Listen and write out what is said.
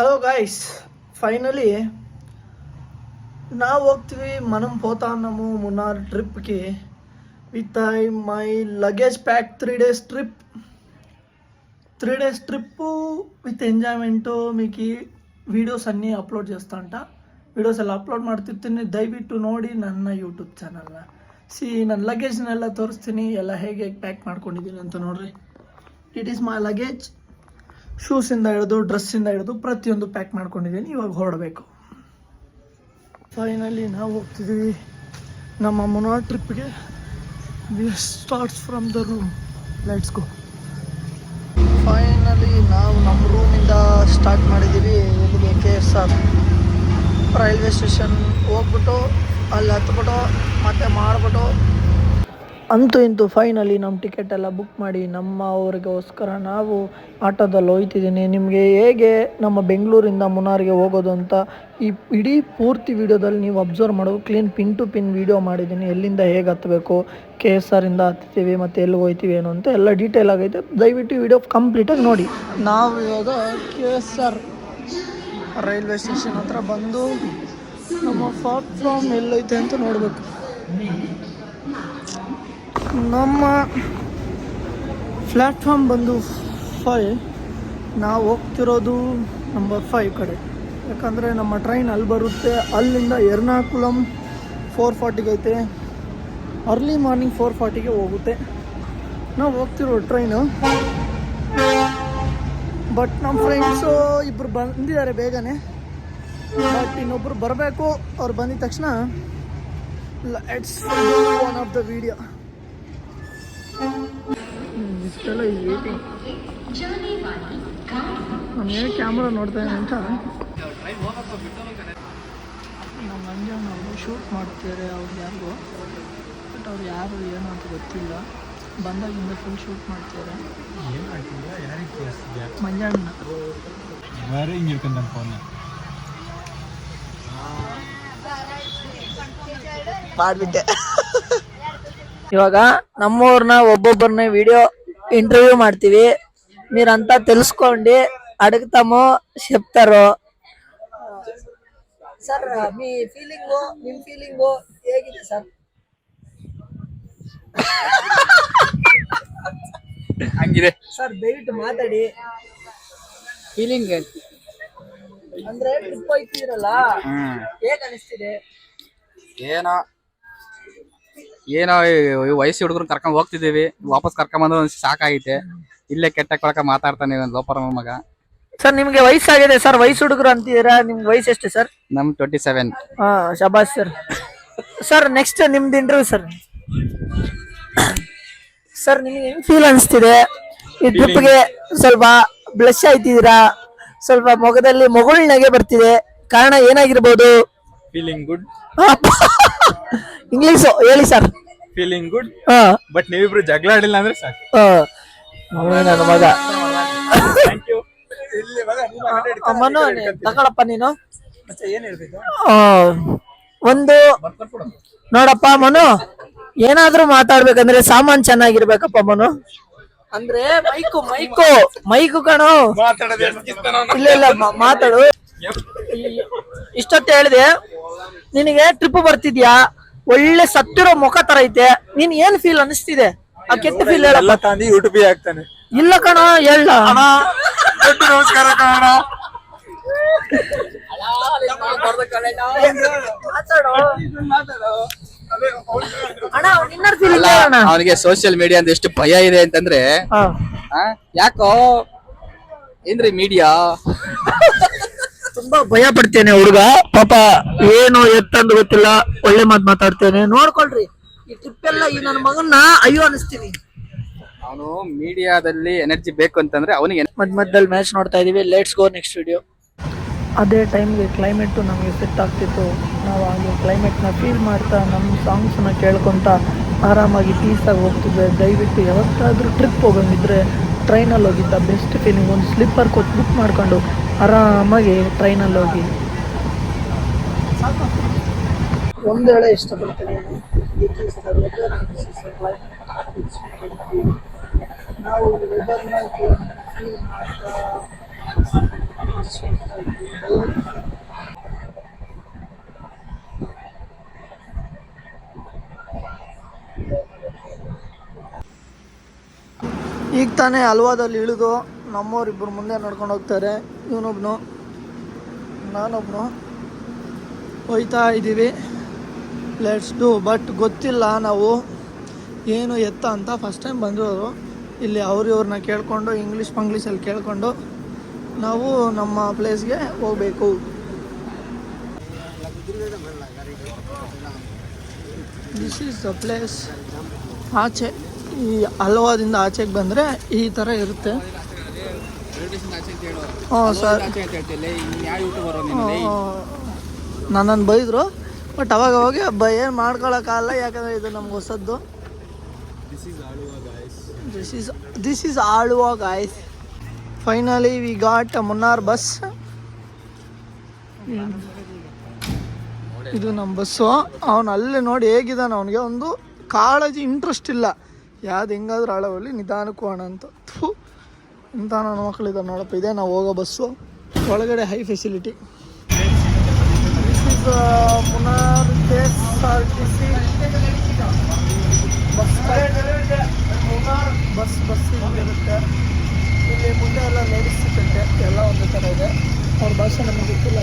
Hello guys, finally ನಾವು ಹೋಗ್ತೀವಿ. మనం పోతాము మున్నార్ ట్రిప్కి with my luggage pack. 3 days trip, 3 days trip with enjoyment. మీకు వీడియోస్ అన్నీ అప్లోడ్ చేస్తా అంట. వీಡಿಯೋಸ್ ಎಲ್ಲ ಅಪ್ಲೋಡ್ ಮಾಡ್ತಿರ್ತೀನಿ, ದಯವಿಟ್ಟು ನೋಡಿ ನನ್ನ ಯೂಟ್ಯೂಬ್ ಚಾನಲ್ನ. ನನ್ನ ಲಗೇಜ್ನೆಲ್ಲ ತೋರಿಸ್ತೀನಿ, ಎಲ್ಲ ಹೇಗೆ ಪ್ಯಾಕ್ ಮಾಡ್ಕೊಂಡಿದ್ದೀನಿ ಅಂತ ನೋಡ್ರಿ. It is my luggage. ಶೂಸಿಂದ ಹಿಡಿದು ಡ್ರೆಸ್ಸಿಂದ ಹಿಡಿದು ಪ್ರತಿಯೊಂದು ಪ್ಯಾಕ್ ಮಾಡ್ಕೊಂಡಿದ್ದೀನಿ. ಇವಾಗ ಹೊರಡಬೇಕು. ಫೈನಲಿ ನಾವು ಹೋಗ್ತಿದ್ದೀವಿ ನಮ್ಮ ಮುನ್ನಾರ್ ಟ್ರಿಪ್ಗೆ. We starts from the room. Let's go. Finally ನಾವು ನಮ್ಮ ರೂಮಿಂದ ಸ್ಟಾರ್ಟ್ ಮಾಡಿದ್ದೀವಿ. ಇಲ್ಲಿಗೆ KSR ರೈಲ್ವೆ ಸ್ಟೇಷನ್ ಹೋಗ್ಬಿಟ್ಟು ಅಲ್ಲಿ ಹತ್ಬಿಟ್ಟು ಮತ್ತೆ ಮಾಡಿಬಿಟ್ಟು ಅಂತೂ ಇಂತೂ ಫೈನಲಿ ನಮ್ಮ ಟಿಕೆಟ್ ಎಲ್ಲ ಬುಕ್ ಮಾಡಿ ನಮ್ಮ ಅವ್ರಿಗೋಸ್ಕರ ನಾವು ಆಟೋದಲ್ಲಿ ಹೋಗ್ತಿದ್ದೀನಿ. ನಿಮಗೆ ಹೇಗೆ ನಮ್ಮ ಬೆಂಗಳೂರಿಂದ ಮುನ್ನಾರ್ಗೆ ಹೋಗೋದು ಅಂತ ಈ ಇಡೀ ಪೂರ್ತಿ ವೀಡಿಯೋದಲ್ಲಿ ನೀವು ಅಬ್ಸರ್ವ್ ಮಾಡೋದು. Clean pin to pin video ಮಾಡಿದ್ದೀನಿ. ಎಲ್ಲಿಂದ ಹೇಗೆ ಹತ್ತಬೇಕು, KSRಯಿಂದ ಹತ್ತೀವಿ ಮತ್ತು ಎಲ್ಲಿಗೆ ಹೋಗ್ತೀವಿ ಏನು ಅಂತ ಎಲ್ಲ ಡೀಟೇಲ್ ಆಗೈತೆ. ದಯವಿಟ್ಟು ಈ ವಿಡಿಯೋ ಕಂಪ್ಲೀಟಾಗಿ ನೋಡಿ. ನಾವು ಇವಾಗ KSR ರೈಲ್ವೆ ಸ್ಟೇಷನ್ ಹತ್ರ ಬಂದು ನಮ್ಮ ಪ್ಲಾಟ್ಫಾರ್ಮ್ ಎಲ್ಲೈತೆ ಅಂತ ನೋಡಬೇಕು. ನಮ್ಮ ಪ್ಲ್ಯಾಟ್ಫಾರ್ಮ್ ಬಂದು 5. ನಾವು ಹೋಗ್ತಿರೋದು ನಂಬರ್ 5 ಕಡೆ. ಯಾಕಂದರೆ ನಮ್ಮ ಟ್ರೈನ್ ಅಲ್ಲಿ ಬರುತ್ತೆ. ಅಲ್ಲಿಂದ ಎರ್ನಾಕುಲಂ 4:40 ಐತೆ. ಅರ್ಲಿ ಮಾರ್ನಿಂಗ್ 4:40 ಹೋಗುತ್ತೆ ನಾವು ಹೋಗ್ತಿರೋ ಟ್ರೈನು. ಬಟ್ ನಮ್ಮ ಫ್ರೆಂಡ್ಸು ಇಬ್ಬರು ಬಂದಿದ್ದಾರೆ ಬೇಗನೆ. ಬಟ್ ಇನ್ನೊಬ್ಬರು ಬರಬೇಕು. ಅವ್ರು ಬಂದಿದ ತಕ್ಷಣ let's one of the video. ಇಷ್ಟೆಲ್ಲ ಈ ವೇಟಿಂಗ್. ನಾನು ಏನು ಕ್ಯಾಮ್ರಾ ನೋಡ್ತಾ ಇದ್ದೀನಿ ಅಂತ ನಮ್ಮ ಮಂಜಣ್ಣ ಅವರು ಶೂಟ್ ಮಾಡ್ತಿದ್ದಾರೆ. ಅವ್ರು ಯಾರಿಗೂ, ಬಟ್ ಅವ್ರು ಯಾರು ಏನು ಅಂತ ಗೊತ್ತಿಲ್ಲ. ಬಂದಾಗಿಂದ ಫುಲ್ ಶೂಟ್ ಮಾಡ್ತಿದ್ದಾರೆ. ಮಂಜಣ್ಣ ಮಾಡ್ಬಿಟ್ಟೆ. ఇవాగ నమ్మూరిన ఒబ్బొబ్బరిని వీడియో ఇంటర్వ్యూ ಮಾಡ್ತೀವಿ. మీరంతా తెలుసుకోండి, అడుగుతాము, చెప్తారు. ಸರ್ మీ ఫీలింగు, ನಿಮ್ಮ ಫೀಲಿಂಗು ಹೇಗಿದೆ ಸರ್? ಹಂಗಿದೆ ಸರ್, ದಯವಿಟ್ಟು ಮಾತಾಡಿ. ಫೀಲಿಂಗ್ ಅಂದ್ರೆ ಟ್ರಿಪ್ ಹೋಗ್ತಿದ್ರಲ್ಲ, ಹೇಗೆ ಅನಿಸ್ತಿದೆ? ಏನೋ ವಯಸ್ಸು ಹುಡುಗರು ಕರ್ಕೊಂಡ್ ಹೋಗ್ತಿದ್ದೀವಿ, ವಾಪಸ್ ಕರ್ಕೊಂಡ್ ಬಂದ್ರೆ ಸಾಕಾಗೈತೆ. ಇಲ್ಲೇ ಕೆಟ್ಟ ಕೊಳಕ ಮಾತಾಡ್ತಾನೆ ಲೋಪರ ಮಗ. ಸರ್, ನಿಮ್ಗೆ ವಯಸ್ಸಾಗಿದೆ ಸರ್, ವಯಸ್ಸು ಹುಡುಗರು ಅಂತಿದ್ದೀರಾ. ನಿಮ್ಗೆ ವಯಸ್ಸು ಎಷ್ಟು ಸರ್? ನಮ್ 27. ಶಬಾಷ್ ಸರ್. ಸರ್, ನೆಕ್ಸ್ಟ್ ನಿಮ್ದು ಇಂಟರ್ವ್ಯೂ ಸರ್. ಸರ್, ನಿಮ್ಗೆ ಹೆಂಗ್ ಫೀಲ್ ಅನಿಸ್ತಿದೆ ಈ ಟ್ರಿಪ್ಗೆ? ಸ್ವಲ್ಪ ಬ್ಲಶ್ ಆಯ್ತಿದ್ದೀರಾ, ಸ್ವಲ್ಪ ಮೊಗದಲ್ಲಿ ನಗೆ ಬರ್ತಿದೆ. ಕಾರಣ ಏನಾಗಿರ್ಬೋದು? Feeling good. ಇಂಗ್ಲಿಷ್ ಹೇಳಿ ಸರ್. Feeling good. ಬಟ್ ನೀವಿಬ್ರು ಜಗಳ ಆಡಿಲ್ಲ ಅಂದ್ರೆ ಸಾಕು. ನನ್ನ ಮಗ ಮನು, ತಗೊಳಪ್ಪ ನೀನು. ಒಂದು ನೋಡಪ್ಪ ಮನು, ಏನಾದ್ರೂ ಮಾತಾಡ್ಬೇಕಂದ್ರೆ ಸಾಮಾನ್ ಚೆನ್ನಾಗಿರ್ಬೇಕಪ್ಪ ಮನು. ಅಂದ್ರೆ ಮೈಕು ಕಣೋ. ಇಲ್ಲ ಇಲ್ಲ, ಮಾತಾಡು. ಇಷ್ಟೊತ್ತು ಹೇಳಿದೆ ನಿನಗೆ ಟ್ರಿಪ್ ಬರ್ತಿದ್ಯಾ, ಒಳ್ಳೆ ಸತ್ತಿರೋ ಮುಖ ತರ ಐತೆ. ನೀನ್ ಏನ್ ಫೀಲ್ ಅನಿಸ್ತಿದೆ? ಆ ಕೆಟ್ಟ ಫೀಲ್ ಹೇಳಪ್ಪ. ಯೂಟ್ಯೂಬ್ ಆಗ್ತಾನೆ. ಇಲ್ಲ ಕಣ, ಹೇಳ. ನಮಸ್ಕಾರ ಕಣ. ಅವನಿಗೆ ಸೋಷಿಯಲ್ ಮೀಡಿಯಾ ಅಂದ್ರೆ ಎಷ್ಟು ಭಯ ಇದೆ ಅಂತಂದ್ರೆ, ಯಾಕೋ ಏನ್ರಿ ಮೀಡಿಯಾ ತುಂಬಾ ಭಯ ಪಡ್ತೇನೆ ಹುಡುಗ. ಪಾಪ ಏನು ಎತ್ತಂದು ಗೊತ್ತಿಲ್ಲ, ಒಳ್ಳೆ ಮಾತು ಮಾತಾಡ್ತೇನೆ. ನೋಡ್ಕೊಳ್ರಿ ಈ ಟ್ರಿಪ್ ಎಲ್ಲ ಈ ನನ್ನ ಮಗನ್ನ ಅಯ್ಯೋ ಅನಿಸ್ತೀನಿ. ಅವನು ಮೀಡಿಯಾದಲ್ಲಿ ಎನರ್ಜಿ ಬೇಕು ಅಂತಂದ್ರೆ ಅವನಿಗೆ ಮಧ್ಯದಲ್ಲಿ ಮ್ಯಾಚ್ ನೋಡ್ತಾ ಇದೀವಿ. Let's go next video. ಅದೇ ಟೈಮ್ಗೆ ಕ್ಲೈಮೇಟು ನಮಗೆ ಸೆಟ್ ಆಗ್ತಿತ್ತು. ನಾವು ಹಾಗೆ ಕ್ಲೈಮೇಟ್ನ ಫೀಲ್ ಮಾಡ್ತಾ ನಮ್ಮ ಸಾಂಗ್ಸ್ನ ಕೇಳ್ಕೊತ ಆರಾಮಾಗಿ ಪೀಸಾಗಿ ಹೋಗ್ತಿದ್ವಿ. ದಯವಿಟ್ಟು ಯಾವತ್ತಾದ್ರೂ ಟ್ರಿಪ್ ಹೋಗಂಗಿದ್ರೆ ಟ್ರೈನಲ್ಲಿ ಹೋಗಿದ್ದ ಬೆಸ್ಟ್ ಫೀಲಿಂಗ್. ಒಂದು ಸ್ಲೀಪರ್ ಕೋಚ್ ಬುಕ್ ಮಾಡ್ಕೊಂಡು ಆರಾಮಾಗಿ ಟ್ರೈನಲ್ಲಿ ಹೋಗಿ. ಒಂದು ವೇಳೆ ಇಷ್ಟಪಡ್ತೀನಿ ನಾವು ವೆದರ್ನ ಫೀಲ್ ಮಾಡ್ತಾ ಈಗ ತಾನೇ ಹಲ್ವಾದಲ್ಲಿ ಇಳಿದು ನಮ್ಮವರಿಬ್ಬರು ಮುಂದೆ ನಡ್ಕೊಂಡು ಹೋಗ್ತಾರೆ. ಇವನೊಬ್ನು ನಾನೊಬ್ನು ಹೋಯ್ತಾ ಇದ್ದೀವಿ. Let's do. ಬಟ್ ಗೊತ್ತಿಲ್ಲ ನಾವು ಏನು ಎತ್ತ ಅಂತ. ಫಸ್ಟ್ ಟೈಮ್ ಬಂದಿರೋರು ಇಲ್ಲಿ. ಇವ್ರನ್ನ ಕೇಳಿಕೊಂಡು ಇಂಗ್ಲೀಷಲ್ಲಿ ಕೇಳಿಕೊಂಡು ನಾವು ನಮ್ಮ ಪ್ಲೇಸ್ಗೆ ಹೋಗಬೇಕು. This is the place. ಆಚೆ ಈ ಹಲ್ವಾದಿಂದ ಆಚೆಗೆ ಬಂದರೆ ಈ ಥರ ಇರುತ್ತೆ. ಹ್ಞೂ ಸರ್, ನನ್ನನ್ನು ಬೈದರು. ಬಟ್ ಅವಾಗ ಏನು ಮಾಡ್ಕೊಳಕ್ಕಾಗಲ್ಲ, ಯಾಕಂದರೆ ಇದು ನಮ್ಗೆ ಹೊಸದ್ದು. This is Alva guys. Finally we got Munnar bus. ಇದು ನಮ್ಮ ಬಸ್ಸು. ಅವನು ಅಲ್ಲೇ ನೋಡಿ ಹೇಗಿದ್ದಾನೆ, ಅವನಿಗೆ ಒಂದು ಕಾಳಜಿ, ಇಂಟ್ರೆಸ್ಟ್ ಇಲ್ಲ. ಯಾವ್ದು ಹೆಂಗಾದ್ರೂ ಆಳವಲ್ಲಿ ನಿಧಾನಕ್ಕೆ ಹೋಗೋಣ ಅಂತ. ಇಂಥ ನನ್ನ ಮಕ್ಕಳಿದ್ದಾರೆ ನೋಡಪ್ಪ. ಇದೆ ನಾವು ಹೋಗೋ ಬಸ್ಸು. ಒಳಗಡೆ high facility. This is Munnar KSRTC bus. Munnar bus ಇರುತ್ತೆ. ಇಲ್ಲಿ ಮುಂದೆ ಎಲ್ಲ ಲೇಡೀಸ್ ಸಿಗುತ್ತೆ. ಎಲ್ಲ ಒಂದೇ ಥರ ಇದೆ. ಅವ್ರ ಭಾಷೆ ನಮಗೆ ಗೊತ್ತಿಲ್ಲ.